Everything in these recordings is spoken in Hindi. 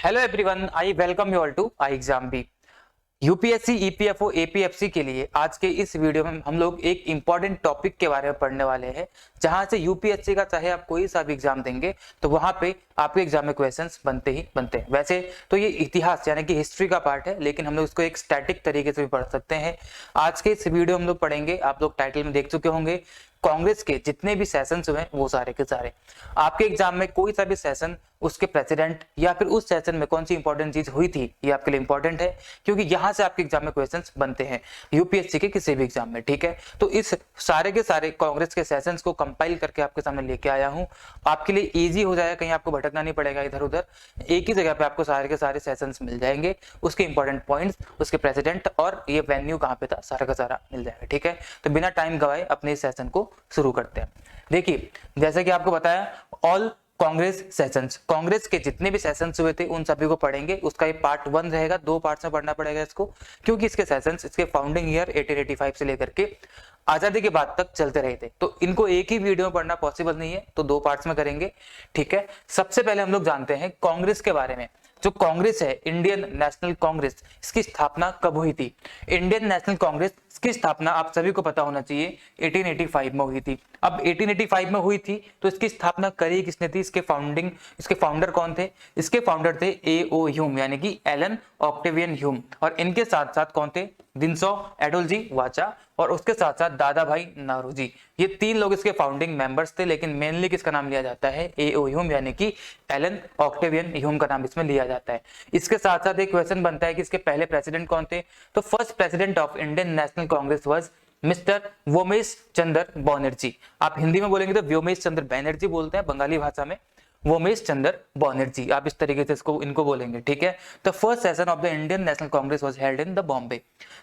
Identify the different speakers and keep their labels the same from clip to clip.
Speaker 1: Hello everyone, I welcome you all to I exam B. UPSC, EPFO, APFC के लिए आज के इस वीडियो में हम लोग एक इंपॉर्टेंट टॉपिक के बारे में पढ़ने वाले हैं, जहां से यूपीएससी का चाहे आप कोई सा भी एग्जाम देंगे तो वहां पे आपके एग्जाम में क्वेश्चंस बनते ही बनते हैं। वैसे तो ये इतिहास यानी कि हिस्ट्री का पार्ट है, लेकिन हम लोग इसको एक स्टैटिक तरीके से भी पढ़ सकते हैं। आज के इस वीडियो हम लोग पढ़ेंगे, आप लोग टाइटल में देख चुके होंगे, कांग्रेस के जितने भी सेशंस हुए वो सारे के सारे। आपके एग्जाम में कोई सा भी सेशन, उसके प्रेसिडेंट या फिर उस सेशन में कौन सी इंपॉर्टेंट चीज हुई थी, ये आपके लिए इंपॉर्टेंट है, क्योंकि यहां से आपके एग्जाम में क्वेश्चंस बनते हैं यूपीएससी के किसी भी एग्जाम में। ठीक है, तो इस सारे के सारे कांग्रेस के सेशंस को कंपाइल करके आपके सामने लेके आया हूं। आपके लिए इजी हो जाएगा, कहीं आपको भटकना नहीं पड़ेगा इधर उधर, एक ही जगह पे आपको सारे के सारे सेशंस मिल जाएंगे, उसके इंपॉर्टेंट पॉइंट्स, उसके प्रेसिडेंट और ये वेन्यू कहां पे था, सारा का सारा मिल जाएगा। ठीक है, तो बिना टाइम गवाए अपने इस सेशन को शुरू करते हैं। देखिए, जैसे कि आपको बताया, ऑल कांग्रेस सेशंस, कांग्रेस के जितने भी सेशंस हुए थे उन सभी को पढ़ेंगे। उसका ये पार्ट 1 रहेगा, 2 पार्ट्स में पढ़ना पड़ेगा इसको, क्योंकि इसके सेशंस इसके फाउंडिंग ईयर 1885 से लेकर के आजादी के बाद तक चलते रहे थे, तो इनको एक ही वीडियो में पढ़ना पॉसिबल नहीं है, तो 2 पार्ट्स में करेंगे। ठीक है, सबसे पहले हम लोग जानते हैं कांग्रेस के बारे में। जो कांग्रेस है, इंडियन नेशनल कांग्रेस, इसकी स्थापना कब हुई थी? इंडियन नेशनल कांग्रेस की स्थापना आप सभी को पता होना चाहिए 1885 में हुई थी। अब 1885 में हुई थी तो इसकी स्थापना करी किसने थी? इसके फाउंडर कौन थे? इसके फाउंडर थे A.O. ह्यूम यानी कि एलन ऑक्टेवियन ह्यूम, और इनके साथ साथ कौन थे? दिनसो एडोलजी वाचा और उसके साथ साथ दादा भाई नारोजी। ये 3 लोग इसके फाउंडिंग मेंबर्स थे, लेकिन मेनली किसका नाम लिया जाता है? A.O. ह्यूम यानी कि एलन ऑक्टेवियन ह्यूम का नाम इसमें लिया जाता है। इसके साथ साथ एक क्वेश्चन बनता है कि इसके पहले प्रेसिडेंट कौन थे? तो first president of Indian National Congress was mister Vyomesh Chandra Banerjee. आप हिंदी में बोलेंगे तो व्योमेश चंद्र बैनर्जी बोलते हैं, बंगाली भाषा में व्योमेश चंद्र बनर्जी, आप इस तरीके से इनको बोलेंगे। ठीक है, तो first session of the Indian National Congress was held in the Bombay.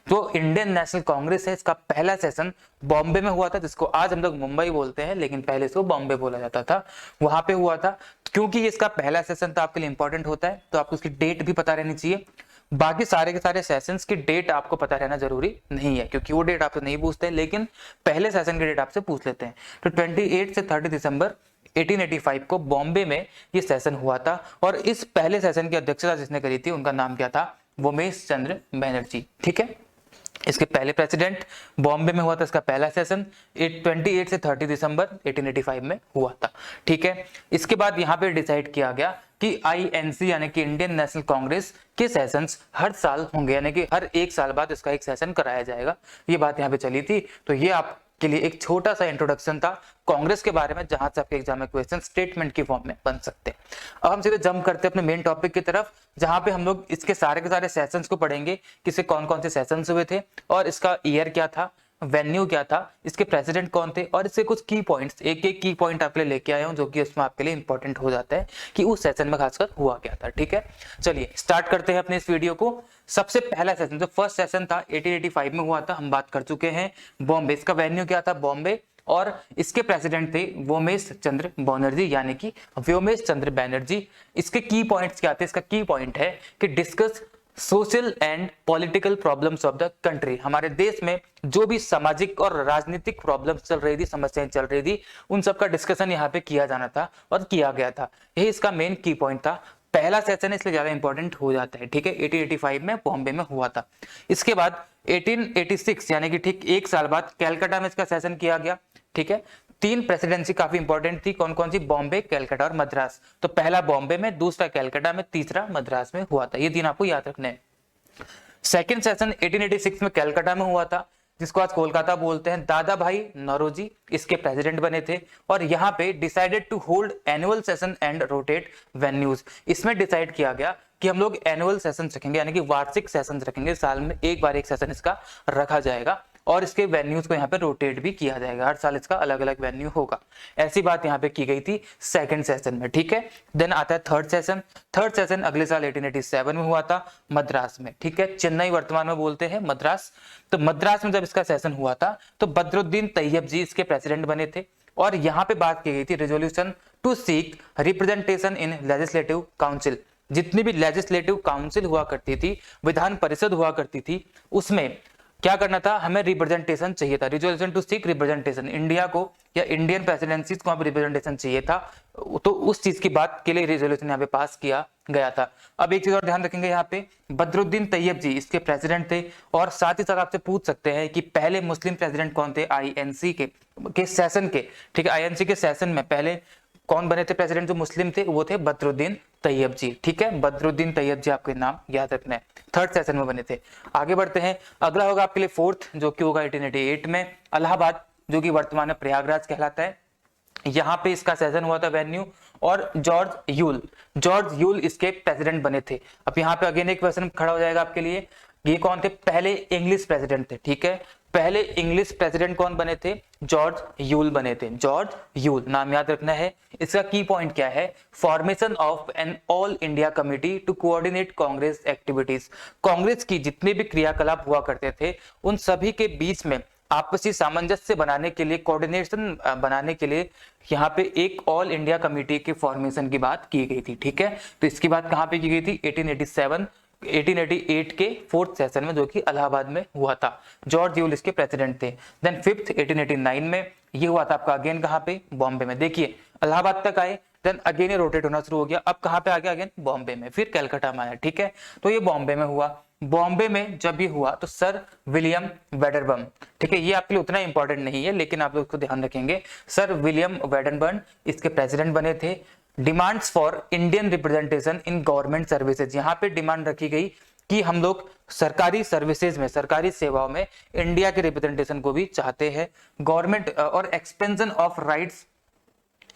Speaker 1: जो इंडियन नेशनल कांग्रेस है, इसका पहला सेशन बॉम्बे में हुआ था, जिसको आज हम लोग मुंबई बोलते हैं, लेकिन पहले इसको बॉम्बे बोला जाता था। वहां पे हुआ था। क्योंकि इसका पहला सेशन तो आपके लिए इंपॉर्टेंट होता है, तो आपको इसकी डेट भी पता रहनी चाहिए। बाकी सारे के सारे सेशंस की डेट आपको पता रहना जरूरी नहीं है, क्योंकि वो डेट आपसे नहीं पूछते हैं, लेकिन पहले सेशन की डेट आपसे पूछ लेते हैं। तो 28 से 30 दिसंबर 1885 को बॉम्बे में ये सेशन हुआ था, और इस पहले सेशन की अध्यक्षता जिसने करी थी उनका नाम क्या था? व्योमेश चंद्र बैनर्जी। ठीक है, इसके पहले प्रेसिडेंट बॉम्बे में हुआ था। इसका पहला सेशन 28 से 30 दिसंबर 1885 में हुआ था। ठीक है, इसके बाद यहाँ पे डिसाइड किया गया कि आईएनसी यानी कि इंडियन नेशनल कांग्रेस के सेशंस हर साल होंगे, यानी कि हर 1 साल बाद इसका एक सेशन कराया जाएगा। ये बात यहाँ पे चली थी। तो ये आपके लिए एक छोटा सा इंट्रोडक्शन था कांग्रेस के बारे में, जहां से आपके एग्जाम में क्वेश्चन स्टेटमेंट की फॉर्म में बन सकते हैं। अब हम सीधे जंप करते हैं अपने मेन टॉपिक की तरफ, जहां पे हम लोग इसके सारे के सारे सेशंस को पढ़ेंगे, किसे कौन कौन से सेशंस हुए थे और इसका ईयर क्या था, वेन्यू क्या था, इसके प्रेसिडेंट कौन थे, और इससे कुछ की पॉइंट्स, एक एक की पॉइंट आपके लिए लेके आया हूं, जो कि इसमें आपके लिए इंपॉर्टेंट हो जाता है कि उस सेशन में खासकर हुआ क्या था। ठीक है, चलिए स्टार्ट करते हैं अपने इस वीडियो को। सबसे पहला सेशन, जो फर्स्ट सेशन था 1885 में हुआ था, हम बात कर चुके हैं बॉम्बे। इसका वेन्यू क्या था? बॉम्बे, और इसके प्रेसिडेंट थे व्योमेश चंद्र बनर्जी यानी कि व्योमेश चंद्र बैनर्जी। इसके की पॉइंट्स क्या थे? इसका की पॉइंट है कि discuss social and political problems of the country. हमारे देश में जो भी सामाजिक और राजनीतिक प्रॉब्लम्स चल रही थी, समस्याएं चल रही थी, उन सब का डिस्कशन यहाँ पे किया जाना था और किया गया था। यही इसका मेन की पॉइंट था। पहला सेशन है, इसलिए ज्यादा इंपॉर्टेंट हो जाता है। ठीक है, 1885 में बॉम्बे में हुआ था। इसके बाद 1886 यानी कि ठीक 1 साल बाद कैलकाटा में इसका सेशन किया गया। ठीक है, 3 प्रेसिडेंसी काफी इंपॉर्टेंट थी, कौन कौन सी? बॉम्बे, कैलकाटा और मद्रास। तो पहला बॉम्बे में, दूसरा कैलकाटा में, तीसरा मद्रास में हुआ था। ये 3 आपको याद रखने हैं। सेकेंड सेशन 1886 में कैलकाटा में हुआ था, जिसको आज कोलकाता बोलते हैं। दादा भाई नौरोजी इसके प्रेसिडेंट बने थे, और यहाँ पे decided to hold annual session and rotate venues. इसमें डिसाइड किया गया कि हम लोग एनुअल सेशन रखेंगे, यानी कि वार्षिक सेशन रखेंगे, साल में एक बार एक सेशन इसका रखा जाएगा, और इसके वेन्यूज को यहाँ पे रोटेट भी किया जाएगा, हर साल इसका अलग अलग वेन्यू होगा। ऐसी बात यहाँ पे की गई थी सेकंड सेशन में। ठीक है, देन आता है थर्ड सेशन। थर्ड सेशन अगले साल 1887 में हुआ था, मद्रास में। ठीक है, चेन्नई वर्तमान में बोलते हैं, मद्रास। तो मद्रास में जब इसका सेशन हुआ था तो बदरुद्दीन तैयब जी इसके प्रेसिडेंट बने थे, और यहाँ पे बात की गई थी resolution to seek representation in legislative council. जितनी भी लेजिस्लेटिव काउंसिल हुआ करती थी, विधान परिषद हुआ करती थी, उसमें क्या करना था? हमें रिप्रेजेंटेशन चाहिए था, resolution to seek representation. India को या इंडियन प्रेसिडेंसीज को रिप्रेजेंटेशन चाहिए था, तो उस चीज की बात के लिए रिजोल्यूशन यहाँ पे पास किया गया था। अब एक चीज और ध्यान रखेंगे, यहाँ पे बदरुद्दीन तैयब जी इसके प्रेसिडेंट थे। और साथ ही साथ आपसे पूछ सकते हैं कि पहले मुस्लिम प्रेसिडेंट कौन थे आईएनसी के सेशन के, ठीक है, आईएनसी के सेशन में पहले कौन बने थे प्रेसिडेंट जो मुस्लिम थे, वो थे बदरुद्दीन तैयब जी, ठीक है, बदरुद्दीन तैयब जी आपके नाम याद रखना है, थर्ड सेशन में बने थे। आगे बढ़ते हैं, अगला होगा आपके लिए फोर्थ, जो कि होगा 1888 में इलाहाबाद, जो कि वर्तमान में प्रयागराज कहलाता है, यहाँ पे इसका सेशन हुआ था वेन्यू। और जॉर्ज यूल इसके प्रेसिडेंट बने थे। अब यहाँ पे अगेन एक क्वेश्चन खड़ा हो जाएगा आपके लिए, ये कौन थे, पहले इंग्लिश प्रेसिडेंट थे, ठीक है, पहले इंग्लिश प्रेसिडेंट कौन बने थे, जॉर्ज यूल बने थे, जॉर्ज यूल नाम याद रखना है। इसका की पॉइंट क्या है, formation of an all India committee to coordinate Congress activities, Congress की जितने भी क्रियाकलाप हुआ करते थे उन सभी के बीच में आपसी सामंजस्य बनाने के लिए, कोऑर्डिनेशन बनाने के लिए यहाँ पे एक ऑल इंडिया कमेटी के फॉर्मेशन की बात की गई थी, ठीक है। तो इसकी बात कहाँ पे की गई थी, 1888 के फोर्थ सेशन में, जो कि इलाहाबाद में हुआ था। जॉर्ज यूल इसके प्रेसिडेंट थे। देन फिफ्थ 1889 में ये हुआ था आपका अगेन कहाँ पे, बॉम्बे में। देखिए इलाहाबाद तक आए, देन अगेन ये रोटेट होना शुरू हो गया, अब कहाँ पे आ गया, अगेन बॉम्बे में, फिर कलकत्ता में आया, ठीक है। तो ये बॉम्बे में हुआ। बॉम्बे में जब ये हुआ तो सर विलियम वेडरबर्न, ठीक है, ये आपके लिए उतना इंपॉर्टेंट नहीं है लेकिन आप लोग इसको ध्यान रखेंगे, सर विलियम वेडरबर्न इसके प्रेसिडेंट बने थे। Demands for Indian representation in government services, यहाँ पे डिमांड रखी गई कि हम लोग सरकारी सर्विसेज में, सरकारी सेवाओं में इंडिया के रिप्रेजेंटेशन को भी चाहते हैं। गवर्नमेंट और expansion of rights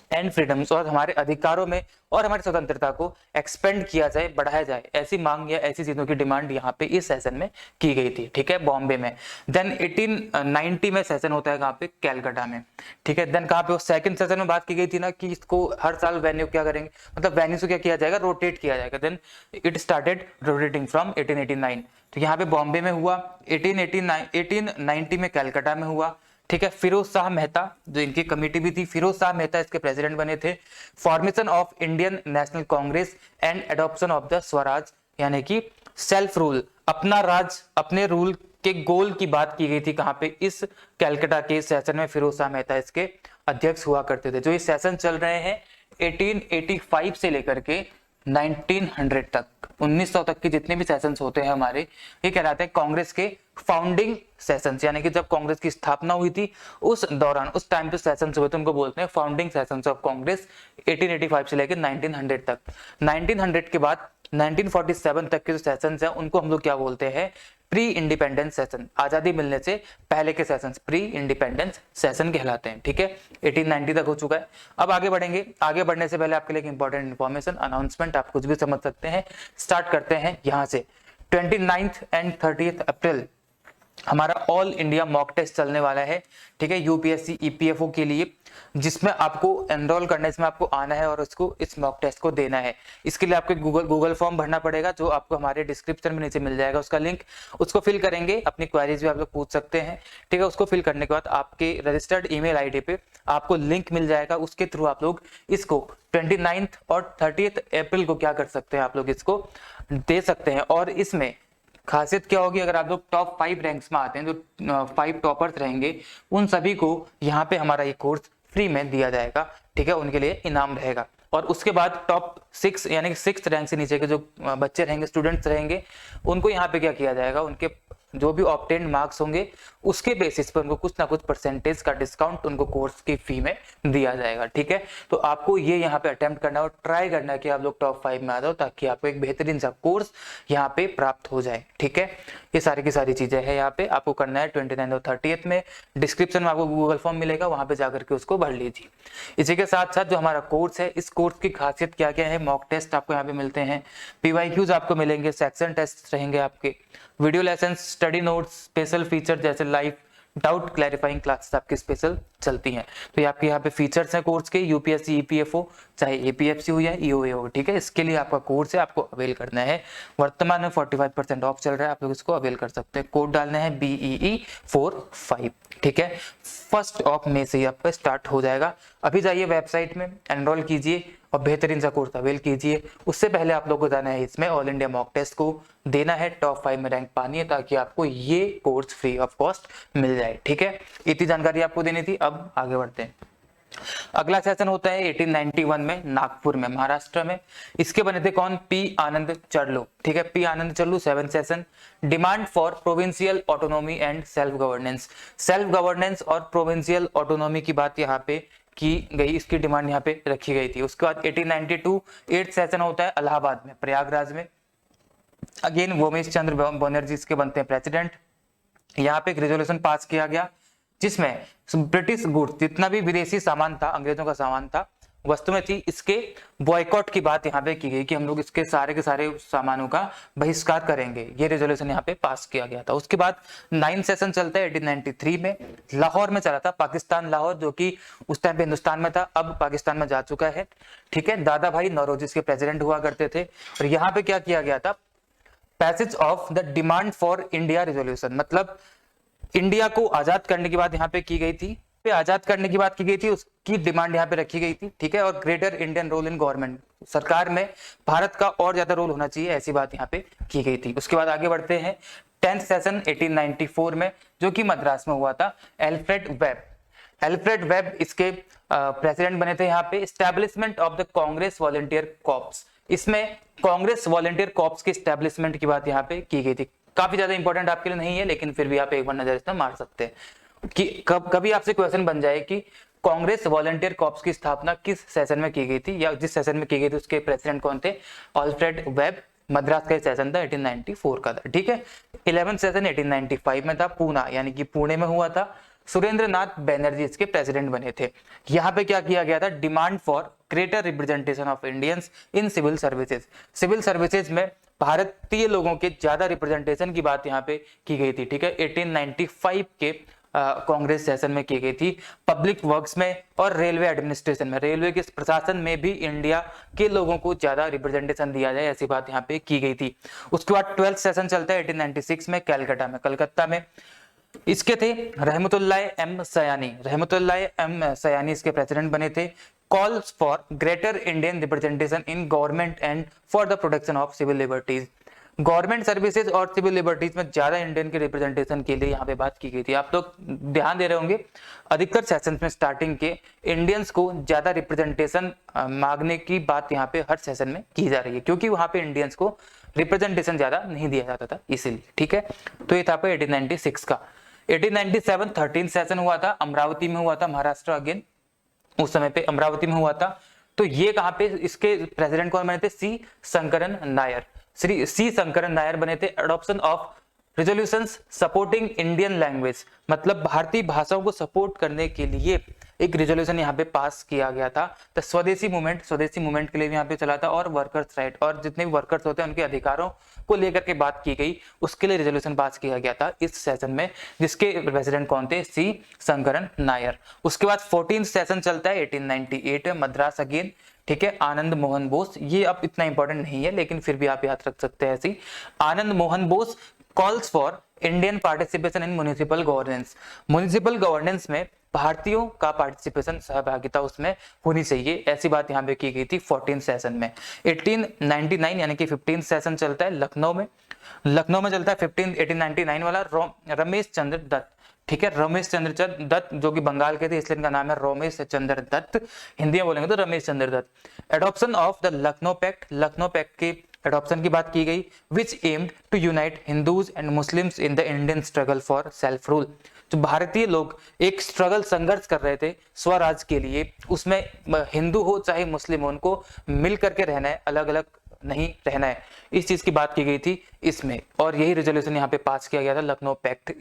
Speaker 1: and freedoms, और हमारे अधिकारों में और हमारी स्वतंत्रता को एक्सपेंड किया जाए, बढ़ाया जाए, ऐसी मांग या ऐसी चीजों की डिमांड यहाँ पे इस सेशन में की गई थी, ठीक है, बॉम्बे में। देन 1890 में सेशन होता है कहाँ पे, कैलकाटा में, ठीक है। देन कहाँ पे, सेकंड सेशन में बात की गई थी ना कि इसको हर साल वेन्यू क्या करेंगे, मतलब वेन्यू से क्या किया जाएगा, रोटेट किया जाएगा। Then it started rotating from 1889, तो यहाँ पे बॉम्बे में हुआ, 1890 में कैलकाटा में हुआ, ठीक है। फिरोज शाह मेहता जो इनकी कमेटी भी थी, फिरोज शाह मेहता इसके प्रेसिडेंट बने थे। Formation of Indian National Congress and adoption of the Swaraj, यानी कि सेल्फ रूल, अपना राज अपने रूल के गोल की बात की गई थी कहाँ पे, इस कैलकाटा के सेशन में फिरोज शाह मेहता इसके अध्यक्ष हुआ करते थे। जो ये सेशन चल रहे हैं 1885 से लेकर के 1900 तक, 1900 तक के जितने भी सेशंस होते हैं हमारे, ये कहलाते हैं कांग्रेस के फाउंडिंग सेशंस, यानी कि जब कांग्रेस की स्थापना हुई थी उस दौरान, उस टाइम पे सेशंस हुए थे, उनको बोलते हैं फाउंडिंग सेशंस ऑफ कांग्रेस। 1885 से लेकर 1900 तक, 1900 के बाद 1947 तक के जो सेशंस हैं उनको हम लोग क्या बोलते हैं, प्री इंडिपेंडेंस सेशन, आजादी मिलने से पहले के सेशंस प्री इंडिपेंडेंस सेशन कहलाते हैं, ठीक है। 1890 तक हो चुका है। अब आगे बढ़ेंगे, आगे बढ़ने से पहले आपके लिए एक इंपॉर्टेंट इन्फॉर्मेशन, अनाउंसमेंट, आप कुछ भी समझ सकते हैं। स्टार्ट करते हैं यहाँ से, 29 एंड 30 अप्रैल हमारा ऑल इंडिया मॉक टेस्ट चलने वाला है, ठीक है, यूपीएससी ईपीएफओ के लिए, जिसमें आपको एनरोल करना है, इसमें आपको आना है और इसको इस मॉक टेस्ट को देना है। इसके लिए आपको गूगल फॉर्म भरना पड़ेगा, जो आपको हमारे डिस्क्रिप्शन में नीचे मिल जाएगा उसका लिंक, उसको फिल करेंगे, अपनी क्वेरीज भी आप लोग पूछ सकते हैं, ठीक है। उसको फिल करने के बाद आपके रजिस्टर्ड ईमेल आईडी पे आपको लिंक मिल जाएगा, उसके थ्रू आप लोग इसको 29 और 30 अप्रैल को क्या कर सकते हैं, आप लोग इसको दे सकते हैं। और इसमें खासियत क्या होगी, अगर आप लोग टॉप 5 रैंक्स में आते हैं, जो 5 टॉपर्स रहेंगे उन सभी को यहाँ पे हमारा ये कोर्स फ्री में दिया जाएगा, ठीक है, उनके लिए इनाम रहेगा। और उसके बाद टॉप 6 यानी कि 6th रैंक से नीचे के जो बच्चे रहेंगे, स्टूडेंट्स रहेंगे, उनको यहाँ पे क्या किया जाएगा, उनके जो भी ऑब्टेन मार्क्स होंगे उसके बेसिस पर उनको कुछ ना कुछ परसेंटेज का डिस्काउंट उनको कोर्स की फी में दिया जाएगा, ठीक है। तो आपको ये यहाँ पे अटेम्प्ट करना और ट्राई करना है कि आप लोग टॉप 5 में आ जाओ, ताकि आपको एक बेहतरीन सा कोर्स यहाँ पे प्राप्त हो जाए, ठीक है। ये सारी की सारी चीजें हैं, यहाँ पे आपको करना है 29 और 30 में। डिस्क्रिप्शन में आपको गूगल फॉर्म मिलेगा, वहां पे जाकर के उसको भर लीजिए। इसी के साथ साथ जो हमारा कोर्स है, इस कोर्स की खासियत क्या क्या है, मॉक टेस्ट आपको यहाँ पे मिलते हैं, पीवाईक्यूज आपको मिलेंगे, सेक्शन टेस्ट रहेंगे आपके, video lesson, study notes, special feature जैसे लाइव डाउट क्लैरिफाइंग क्लासेस आपकी स्पेशल चलती हैं। तो ये आपके यहाँ पे फीचर्स हैं कोर्स के, यूपीएससी ईपीएफओ चाहे एपीएफसी हो या ईओए हो, ठीक है। इसके लिए आपका कोर्स है, आपको अवेल करना है। वर्तमान में 45% ऑफ चल रहा है, आप लोग इसको अवेल कर सकते हैं। कोड डालना है BEE45, ठीक है। 1 मई से ही आपका स्टार्ट हो जाएगा। अभी जाइए वेबसाइट में, एनरोल कीजिए और बेहतरीन सा कोर्स अवेल कीजिए। उससे पहले आप लोग को जाना है इसमें ऑल इंडिया मॉक टेस्ट को देना है, टॉप 5 में रैंक पानी है, ताकि आपको ये कोर्स फ्री ऑफ कॉस्ट मिल जाए, ठीक है। इतनी जानकारी आपको देनी थी। अब आगे बढ़ते हैं। अगला सेशन होता है 1891 में नागपुर में, महाराष्ट्र में। इसके बने थे कौन? पी आनंद चरलू, ठीक है, P Anand Charlu, 7th session. Demand for provincial autonomy and self governance, self governance और प्रोविंशियल ऑटोनॉमी की बात यहाँ पे की गई, इसकी डिमांड यहाँ पे रखी गई थी। उसके बाद 1892 8th सेशन होता है इलाहाबाद में, प्रयागराज में। अगेन वोमेश चंद्र बनर्जी इसके बनते हैं प्रेसिडेंट। यहाँ पे एक रेजोल्यूशन पास किया गया जिसमें ब्रिटिश गुड्स, जितना भी विदेशी सामान था, अंग्रेजों का सामान था, वस्तु में थी, इसके बॉयकॉट की बात यहाँ पे की गई कि हम लोग इसके सारे के सारे सामानों का बहिष्कार करेंगे। ये रेजोल्यूशन यहाँ पे पास किया गया था। उसके बाद 9th सेशन चलता है 1893 में, लाहौर में चला था, पाकिस्तान लाहौर, जो कि उस टाइम पे हिंदुस्तान में था, अब पाकिस्तान में जा चुका है, ठीक है। दादा भाई नौरोजी इसके प्रेसिडेंट हुआ करते थे। और यहाँ पे क्या किया गया था? Passage of the demand for India resolution, मतलब इंडिया को आजाद करने की बात यहाँ पे की गई थी, आजाद करने की बात की गई थी, उसकी डिमांड यहाँ पे रखी गई थी, ठीक है। और greater Indian role in government, सरकार में भारत का और ज्यादा रोल होना चाहिए, ऐसी बात यहाँ पे की गई थी। उसके बाद आगे बढ़ते हैं 10th सेशन 1894 में, जो कि मद्रास में हुआ था। एल्फ्रेड वेब, एल्फ्रेड वेब इसके प्रेसिडेंट बने थे यहाँ पे। Establishment of the Congress volunteer corps, इसमें कांग्रेस वॉलंटियर कॉर्प्स की एस्टैब्लिशमेंट की बात यहाँ पे की गई थी। काफी ज्यादा इंपॉर्टेंट आपके लिए नहीं है, लेकिन फिर भी आप एक बार नजर इसमें मार सकते हैं कि कभी आपसे क्वेश्चन बन जाए कि कांग्रेस वॉलंटियर कॉर्प्स की स्थापना किस सेशन में की गई थी, या जिस सेशन में की गई थी उसके प्रेसिडेंट कौन थे? Alfred web. मद्रास का सेशन था 1894 का था, ठीक है। 11th सेशन 1895 में था, पूना यानी कि पुणे में हुआ था। सुरेंद्र नाथ बैनर्जी इसके प्रेसिडेंट बने थे। यहाँ पे क्या किया गया था? Demand for greater representation of Indians in civil services, civil services में भारतीय लोगों के ज्यादा रिप्रेजेंटेशन की बात यहाँ पे की गई थी, ठीक है। 1895 के कांग्रेस सेशन में की गई थी। पब्लिक वर्क्स में और रेलवे एडमिनिस्ट्रेशन में, रेलवे के प्रशासन में भी इंडिया के लोगों को ज्यादा रिप्रेजेंटेशन दिया जाए, ऐसी बात यहाँ पे की गई थी। उसके बाद 12th सेशन चलता है 1896 में, कलकत्ता में, कलकत्ता में। इसके थे रहमतुल्लाह एम सयानी, रहमतुल्लाह एम सयानी इसके प्रेसिडेंट बने थे। Calls for greater Indian representation in government and for the protection of civil liberties, government services और सिविल लिबर्टीज में ज्यादा इंडियन के रिप्रेजेंटेशन के लिए यहाँ पे बात की गई थी। आप लोग ध्यान दे रहे होंगे अधिकतर सेशंस में स्टार्टिंग के इंडियंस को ज्यादा रिप्रेजेंटेशन मांगने की बात यहाँ पे हर सेशन में की जा रही है, क्योंकि वहां पे इंडियंस को रिप्रेजेंटेशन ज्यादा नहीं दिया जाता था, इसीलिए, ठीक है। तो ये था आपका 1896 का। 1897 13th सेशन हुआ था, अमरावती में हुआ था, महाराष्ट्र अगेन, उस समय पे अमरावती में हुआ था। तो ये कहाँ पे इसके प्रेसिडेंट कौन बने थे? सी शंकरन नायर, श्री सी शंकरन नायर बने थे। Adoption of resolutions supporting Indian language, मतलब भारतीय भाषाओं को सपोर्ट करने के लिए एक रेजोल्यूशन यहाँ पे पास किया गया था। तो स्वदेशी मूवमेंट के लिए भी यहाँ पे चला था, और वर्कर्स राइट, और जितने भी वर्कर्स होते हैं उनके अधिकारों को लेकर के बात की गई, उसके लिए रेजोल्यूशन पास किया गया था इस सेशन में, जिसके प्रेसिडेंट कौन थे? सी शंकरन नायर। उसके बाद 14th सेशन चलता है 1898 में, मद्रास अगेन, ठीक है। आनंद मोहन बोस, ये अब इतना इंपॉर्टेंट नहीं है, लेकिन फिर भी आप याद रख सकते हैं ऐसी। Anand Mohan Bose calls for Indian participation in municipal governance, municipal governance में भारतीयों का पार्टिसिपेशन, सहभागिता उसमें होनी चाहिए, ऐसी बात यहाँ पे की गई थी 14th सेशन में। 1899 यानी कि 15th सेशन चलता है लखनऊ में, लखनऊ में चलता है 1899 वाला। रमेश चंद्र दत्त, ठीक है, रमेश चंद्र दत्त, जो कि बंगाल के थे इसलिए इनका नाम है रमेश चंद्र दत्त, हिंदी में बोलेंगे तो Ramesh Chandra Dutt. Adoption of the Lucknow pact, Lucknow pact की एडॉप्शन की बात की गई, which aimed to unite Hindus and Muslims in the Indian struggle for self rule. जो भारतीय लोग एक स्ट्रगल, संघर्ष कर रहे थे स्वराज के लिए, उसमें हिंदू हो चाहे मुस्लिम हो, उनको मिल करके रहना है, अलग अलग नहीं रहना है, इस चीज की बात की गई थी इसमें। और यही रेजोल्यूशन यहाँ पे पास किया गया था, लखनऊ पैक्ट।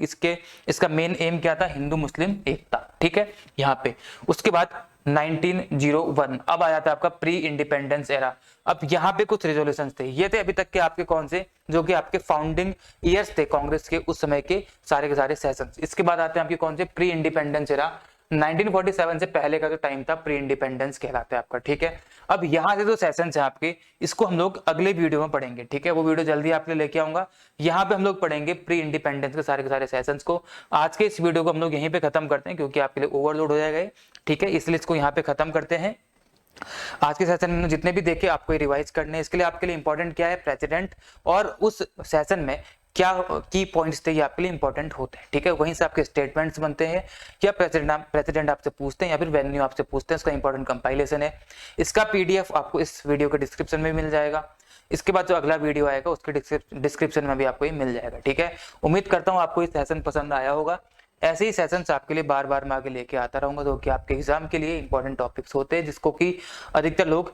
Speaker 1: इसका मेन एम क्या था? हिंदू मुस्लिम एकता, ठीक है, यहाँ पे। उसके बाद 1901 अब आ जाता है आपका प्री इंडिपेंडेंस एरा। अब यहाँ पे कुछ रेजोल्यूशंस थे, ये थे अभी तक के आपके कौन से, जो कि आपके फाउंडिंग ईयर्स थे कांग्रेस के उस समय के सारे सेशंस। इसके बाद आते हैं आपके कौन से? Pre independence era. 1947 से पहले का जो टाइम था प्री इंडिपेंडेंस कहलाता है आपका, ठीक है। अब यहाँ से जो सेशंस है आपके, इसको हम लोग अगले वीडियो में पढ़ेंगे, ठीक है, वो वीडियो जल्दी आपके लिए लेके आऊंगा। यहाँ पे हम लोग पढ़ेंगे प्री इंडिपेंडेंस के सारे सेशंस को। आज के इस वीडियो को हम लोग यहीं पे खत्म करते हैं, क्योंकि आपके लिए ओवरलोड हो जाएगा, ठीक है, इसलिए इसको यहाँ पे खत्म करते हैं। आज के सेशन में जितने भी देखे आपको रिवाइज करने, इसके लिए आपके लिए इंपॉर्टेंट क्या है? प्रेसिडेंट, और उस सेशन में क्या की पॉइंट्स थे ये आपके लिए इंपॉर्टेंट होते हैं, ठीक है। वहीं से आपके स्टेटमेंट्स बनते हैं, या प्रेसिडेंट आपसे पूछते हैं, या फिर वेन्यू आपसे पूछते हैं, इसका इंपॉर्टेंट कंपाइलेशन है। इसका पीडीएफ आपको इस वीडियो के डिस्क्रिप्शन में मिल जाएगा। इसके बाद जो अगला वीडियो आएगा उसके डिस्क्रिप्शन में भी आपको ये मिल जाएगा, ठीक है। उम्मीद करता हूँ आपको ये सेशन पसंद आया होगा। ऐसे ही सेशंस आपके लिए बार बार मैं आगे लेके आता रहूंगा, तो कि आपके एग्जाम के लिए इंपॉर्टेंट टॉपिक्स होते हैं जिसको कि अधिकतर लोग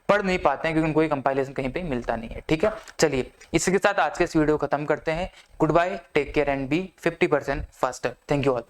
Speaker 1: पढ़ नहीं पाते हैं क्योंकि उनको कंपाइलेशन कहीं पे मिलता नहीं है, ठीक है। चलिए इसी के साथ आज के इस वीडियो को खत्म करते हैं। Goodbye, take care and be 50% faster. Thank you all.